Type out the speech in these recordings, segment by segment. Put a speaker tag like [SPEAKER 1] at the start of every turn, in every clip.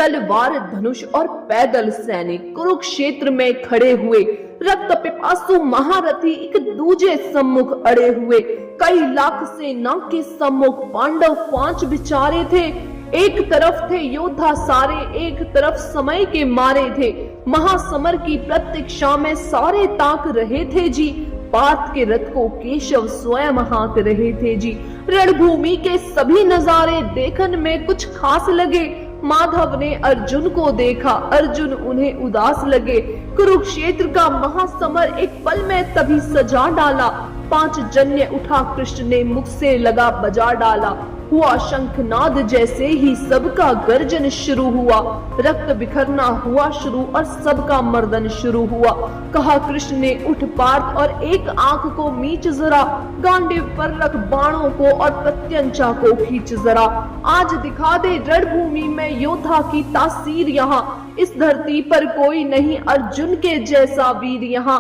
[SPEAKER 1] तलवार, धनुष और पैदल सैनिक कुरुक्षेत्र में खड़े हुए। रक्त पिपासु महारथी एक दूजे सम्मुख अड़े हुए। कई लाख सेना के सम्मुख पांडव 5 बिचारे थे। एक तरफ थे योद्धा सारे, एक तरफ समय के मारे थे। महासमर की प्रतीक्षा में सारे ताक रहे थे जी। पार्थ के रथ को केशव स्वयं हाँक रहे थे जी। रणभूमि के सभी नजारे देखने में कुछ खास लगे। माधव ने अर्जुन को देखा, अर्जुन उन्हें उदास लगे। कुरुक्षेत्र का महासमर एक पल में तभी सजा डाला। 5 जन्य उठा कृष्ण ने मुख से लगा बजा डाला। हुआ शंखनाद जैसे ही सबका गर्जन शुरू हुआ। रक्त बिखरना हुआ शुरू और सबका मर्दन शुरू हुआ। कहा कृष्ण ने, उठ पार्थ और एक आंख को मीच जरा। गांडीव पर रख बाणों को और प्रत्यंचा को खींच जरा। आज दिखा दे रणभूमि में योद्धा की तासीर यहाँ। इस धरती पर कोई नहीं अर्जुन के जैसा वीर यहाँ।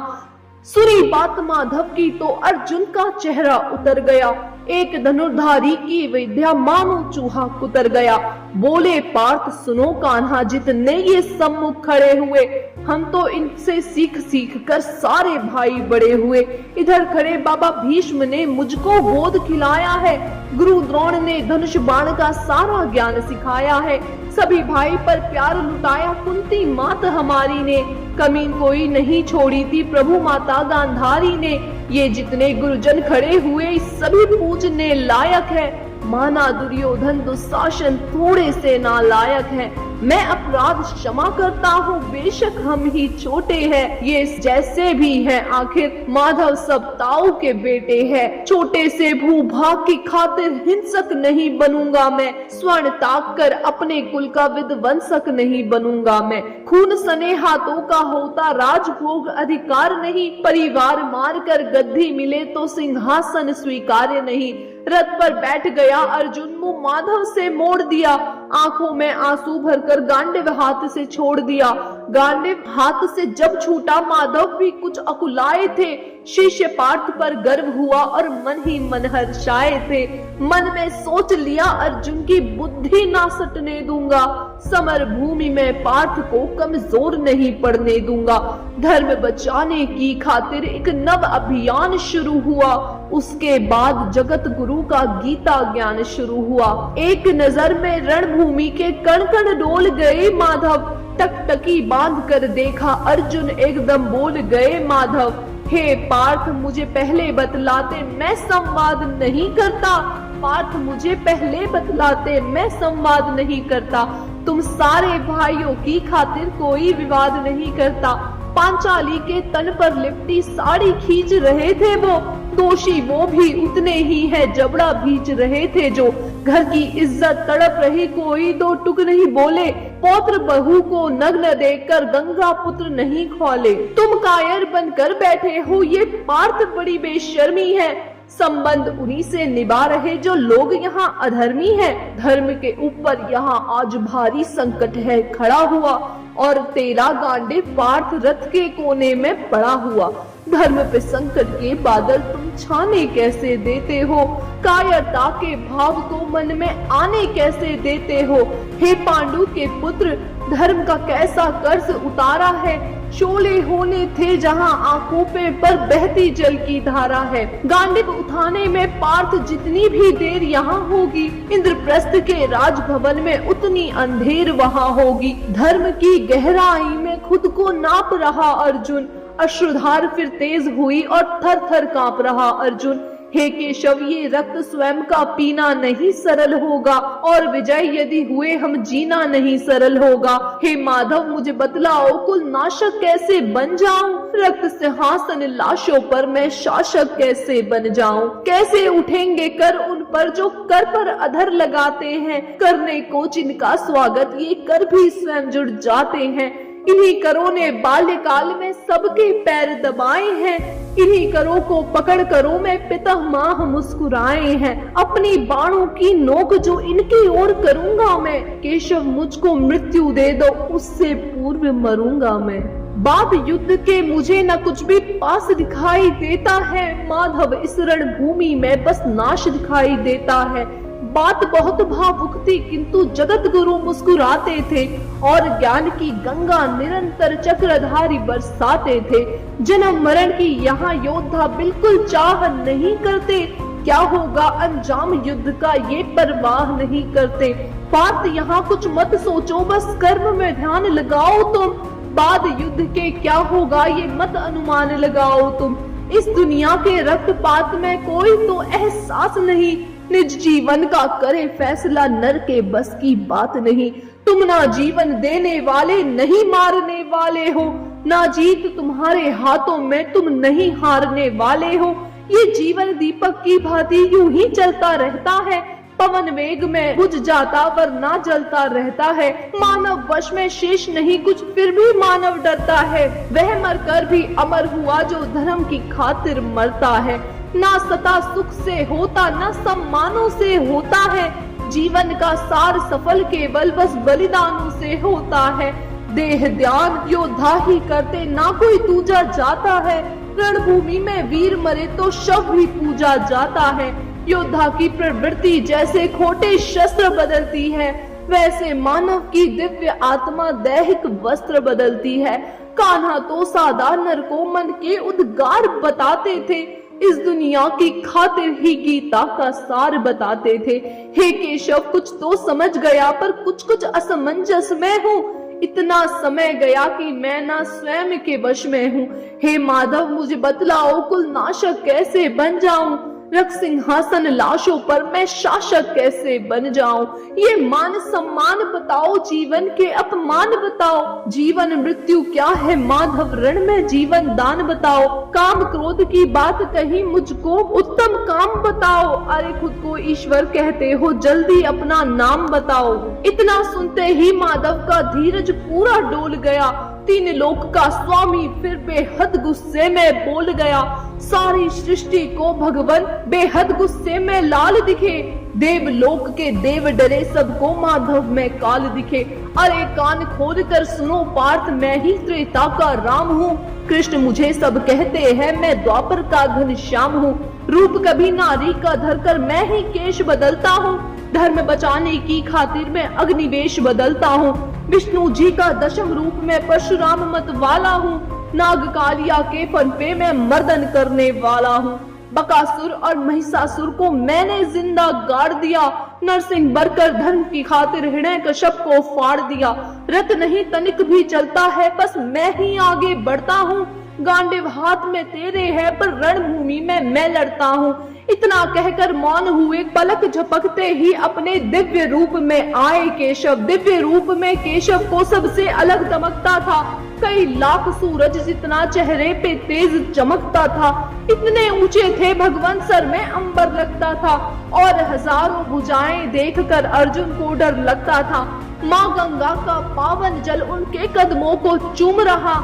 [SPEAKER 1] सुनी बात माधव की तो अर्जुन का चेहरा उतर गया। एक धनुर्धारी की विद्या मानो चूहा कुतर गया। बोले पार्थ सुनो कान्हा, जितने ये सम्मुख खड़े हुए, हम तो इनसे सीख सीख कर सारे भाई बड़े हुए। इधर खड़े बाबा भीष्म ने मुझको बोध खिलाया है। गुरु द्रोण ने धनुष बाण का सारा ज्ञान सिखाया है। सभी भाई पर प्यार लुटाया कुंती मात हमारी ने। कमी कोई नहीं छोड़ी थी प्रभु माता गांधारी ने। ये जितने गुरुजन खड़े हुए सभी पूजने लायक है। माना दुर्योधन दुशासन थोड़े से नालायक है। मैं अपराध क्षमा करता हूँ, बेशक हम ही छोटे हैं। ये जैसे भी हैं आखिर माधव सब ताऊ के बेटे हैं। छोटे से भूभाग की खातिर हिंसक नहीं बनूंगा मैं। स्वर्ण ताक कर अपने कुल का विध्वंसक नहीं बनूंगा मैं। खून सने हाथों का होता राजभोग अधिकार नहीं। परिवार मार कर गद्दी मिले तो सिंहासन स्वीकार्य नहीं। रथ पर बैठ गया अर्जुन, मुंह माधव से मोड़ दिया। आंखों में आंसू भरकर गांडीव हाथ से छोड़ दिया। गांडीव हाथ से जब छूटा माधव भी कुछ अकुलाए थे। शिष्य पार्थ पर गर्व हुआ और मन ही मन हर्षाए थे। मन में सोच लिया अर्जुन की बुद्धि ना सटने दूंगा। समर भूमि में पार्थ को कमजोर नहीं पड़ने दूंगा। धर्म बचाने की खातिर एक नव अभियान शुरू हुआ। उसके बाद जगत गुरु का गीता ज्ञान शुरू हुआ। एक नजर में रणभूमि के कण कण डोल गए माधव। टकटकी बांध कर देखा अर्जुन, एकदम बोल गए माधव। हे पार्थ मुझे पहले बतलाते, मैं संवाद नहीं करता। पार्थ मुझे पहले बतलाते, मैं संवाद नहीं करता। तुम सारे भाइयों की खातिर कोई विवाद नहीं करता। पांचाली के तन पर लिपटी साड़ी खींच रहे थे वो। दोषी वो भी उतने ही है, जबड़ा भींच रहे थे जो। घर की इज्जत तड़प रही, कोई दो टुक नहीं बोले। पौत्र बहू को नग्न देखकर गंगा पुत्र नहीं खौले। तुम कायर बनकर बैठे हो, ये पार्थ बड़ी बेशर्मी है। संबंध उन्हीं से निभा रहे जो लोग यहाँ अधर्मी हैं। धर्म के ऊपर यहाँ आज भारी संकट है खड़ा हुआ। और तेरा गांडीव पार्थ रथ के कोने में पड़ा हुआ। धर्म पे संकट के बादल तुम छाने कैसे देते हो। कायरता के भाव को मन में आने कैसे देते हो। हे पांडु के पुत्र, धर्म का कैसा कर्ज उतारा है। शोले होने थे जहाँ आंखों पे पर बहती जल की धारा है। गांडीव उठाने में पार्थ जितनी भी देर यहाँ होगी, इंद्रप्रस्थ के राजभवन में उतनी अंधेर वहाँ होगी। धर्म की गहराई में खुद को नाप रहा अर्जुन। अश्रुधार फिर तेज हुई और थर थर कांप रहा अर्जुन। हे केशव, ये रक्त स्वयं का पीना नहीं सरल होगा, और विजय यदि हुए हम जीना नहीं सरल होगा। हे माधव मुझे बतलाओ, कुल नाशक कैसे बन जाऊं। रक्त सिंहासन लाशों पर मैं शासक कैसे बन जाऊं। कैसे उठेंगे कर उन पर जो कर पर अधर लगाते हैं। करने को जिनका स्वागत ये कर भी स्वयं जुड़ जाते हैं। इन्हीं करों ने बाल्यकाल में सबके पैर दबाए हैं। इन्हीं करों को पकड़ करों में पितामह मुस्कुराए हैं। अपनी बाणों की नोक जो इनकी ओर करूंगा मैं। केशव मुझको मृत्यु दे दो, उससे पूर्व मरूंगा मैं। बाद युद्ध के मुझे न कुछ भी पास दिखाई देता है। माधव इस रणभूमि में बस नाश दिखाई देता है। बात बहुत भावुक थी, किंतु जगत गुरु मुस्कुराते थे और ज्ञान की गंगा निरंतर चक्रधारी बरसाते थे। जन्म मरण की यहाँ योद्धा बिल्कुल चाह नहीं करते, क्या होगा अंजाम युद्ध का ये परवाह नहीं करते। बात यहाँ कुछ मत सोचो, बस कर्म में ध्यान लगाओ तुम, बाद युद्ध के क्या होगा ये मत अनुमान लगाओ तुम। इस दुनिया के रक्तपात में कोई तो एहसास नहीं, निज जीवन का करे फैसला नर के बस की बात नहीं। तुम ना जीवन देने वाले नहीं मारने वाले हो, ना जीत तुम्हारे हाथों में तुम नहीं हारने वाले हो। ये जीवन दीपक की भांति यूं ही चलता रहता है, पवन वेग में बुझ जाता वरना जलता रहता है। मानव वश में शेष नहीं कुछ, फिर भी मानव डरता है। वह मरकर भी अमर हुआ जो धर्म की खातिर मरता है। ना सता सुख से होता, ना सम्मानों से होता है। जीवन का सार सफल केवल बस बलिदानों से होता है। देह ध्यान योद्धा ही करते, ना कोई दूजा जाता है। रणभूमि में वीर मरे तो शव भी पूजा जाता है। योद्धा की प्रवृत्ति जैसे खोटे शस्त्र बदलती है, वैसे मानव की दिव्य आत्मा दैहिक वस्त्र बदलती है। कान्हा तो सादा नर को मन के उद्गार बताते थे, इस दुनिया की खातिर ही गीता का सार बताते थे। हे केशव कुछ तो समझ गया, पर कुछ कुछ असमंजस में हूँ। इतना समय गया कि मैं ना स्वयं के वश में हूँ। हे माधव मुझे बतलाओ, कुल नाशक कैसे बन जाऊं? रख सिंहासन लाशों पर मैं शासक कैसे बन जाऊं? ये मान सम्मान बताओ, जीवन के अपमान बताओ। जीवन मृत्यु क्या है माधव, रण में जीवन दान बताओ। काम क्रोध की बात कही मुझको, उत्तम काम बताओ। अरे खुद को ईश्वर कहते हो, जल्दी अपना नाम बताओ। इतना सुनते ही माधव का धीरज पूरा डोल गया। तीन लोक का स्वामी फिर बेहद गुस्से में बोल गया। सारी सृष्टि को भगवान बेहद गुस्से में लाल दिखे। देवलोक के देव डरे, सबको माधव में काल दिखे। अरे कान खोल कर सुनो पार्थ, मैं ही त्रेता का राम हूँ। कृष्ण मुझे सब कहते हैं, मैं द्वापर का घनश्याम हूँ। रूप कभी नारी का धरकर मैं ही केश बदलता हूँ। धर्म बचाने की खातिर मैं अग्निवेश बदलता हूँ। विष्णु जी का दशम रूप में परशुराम मत वाला हूँ। नागकालिया के फन पे मैं मर्दन करने वाला हूँ। बकासुर और महिषासुर को मैंने जिंदा गाड़ दिया। नरसिंह बरकर धर्म की खातिर हिरण्यकश्यप को फाड़ दिया। रथ नहीं तनिक भी चलता है, बस मैं ही आगे बढ़ता हूँ। गांडीव हाथ में तेरे है, पर रणभूमि में मैं लड़ता हूँ। इतना कहकर मौन हुए, पलक झपकते ही अपने दिव्य रूप में आए केशव। दिव्य रूप में केशव को सबसे अलग दमकता था। कई लाख सूरज जितना चेहरे पे तेज चमकता था। इतने ऊंचे थे भगवान, सर में अंबर लगता था। और हजारों भुजाएं देखकर अर्जुन को डर लगता था। माँ गंगा का पावन जल उनके कदमों को चूम रहा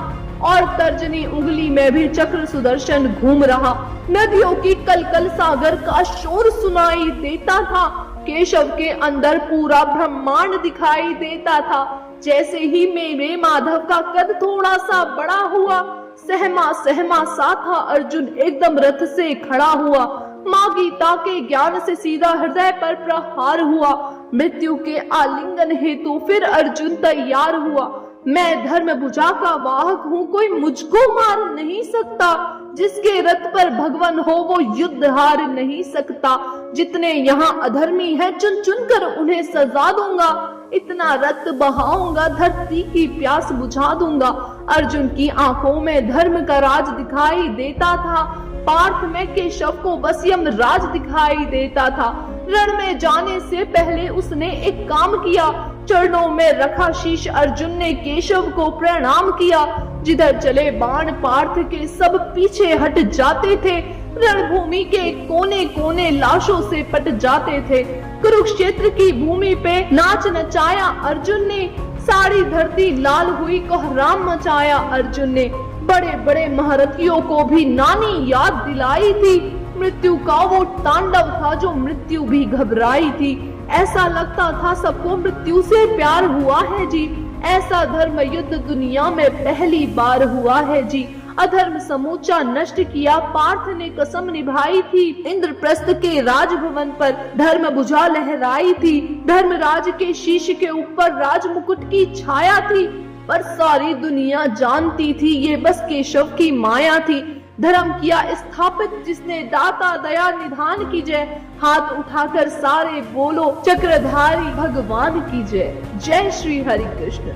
[SPEAKER 1] और तर्जनी उंगली में भी चक्र सुदर्शन घूम रहा। नदियों की कलकल सागर का शोर सुनाई देता था। केशव के अंदर पूरा ब्रह्मांड दिखाई देता था। जैसे ही मेरे माधव का कद थोड़ा सा बड़ा हुआ, सहमा सहमा सा था अर्जुन एकदम रथ से खड़ा हुआ। माँ गीता के ज्ञान से सीधा हृदय पर प्रहार हुआ। मृत्यु के आलिंगन हेतु फिर अर्जुन तैयार हुआ। मैं धर्म भुजा का वाहक हूँ, कोई मुझको मार नहीं सकता। जिसके रथ पर भगवान हो वो युद्ध हार नहीं सकता। जितने यहाँ अधर्मी हैं चुन चुन कर उन्हें सजा दूंगा। इतना रक्त बहाऊंगा, धरती की प्यास बुझा दूंगा। अर्जुन की आंखों में धर्म का राज दिखाई देता था। पार्थ में केशव को बस यमराज दिखाई देता था। रण में जाने से पहले उसने एक काम किया। चरणों में रखा शीश अर्जुन ने केशव को प्रणाम किया। जिधर चले बाण पार्थ के सब पीछे हट जाते थे। रणभूमि के कोने कोने लाशों से पट जाते थे। कुरुक्षेत्र की भूमि पे नाच नचाया अर्जुन ने। सारी धरती लाल हुई, कोहराम मचाया अर्जुन ने। बड़े बड़े महारथियों को भी नानी याद दिलाई थी। मृत्यु का वो तांडव था जो मृत्यु भी घबराई थी। ऐसा लगता था सबको मृत्यु से प्यार हुआ है जी। ऐसा धर्म युद्ध दुनिया में पहली बार हुआ है जी। अधर्म समूचा नष्ट किया। पार्थ ने कसम निभाई थी, इंद्रप्रस्थ के राजभवन पर धर्म भुजा लहराई थी। धर्मराज के शीश के ऊपर राज मुकुट की छाया थी, पर सारी दुनिया जानती थी ये बस केशव की माया थी। धर्म किया स्थापित जिसने, दाता दया निधान की जय। हाथ उठाकर सारे बोलो, चक्रधारी भगवान की जय। जय श्री हरि कृष्ण।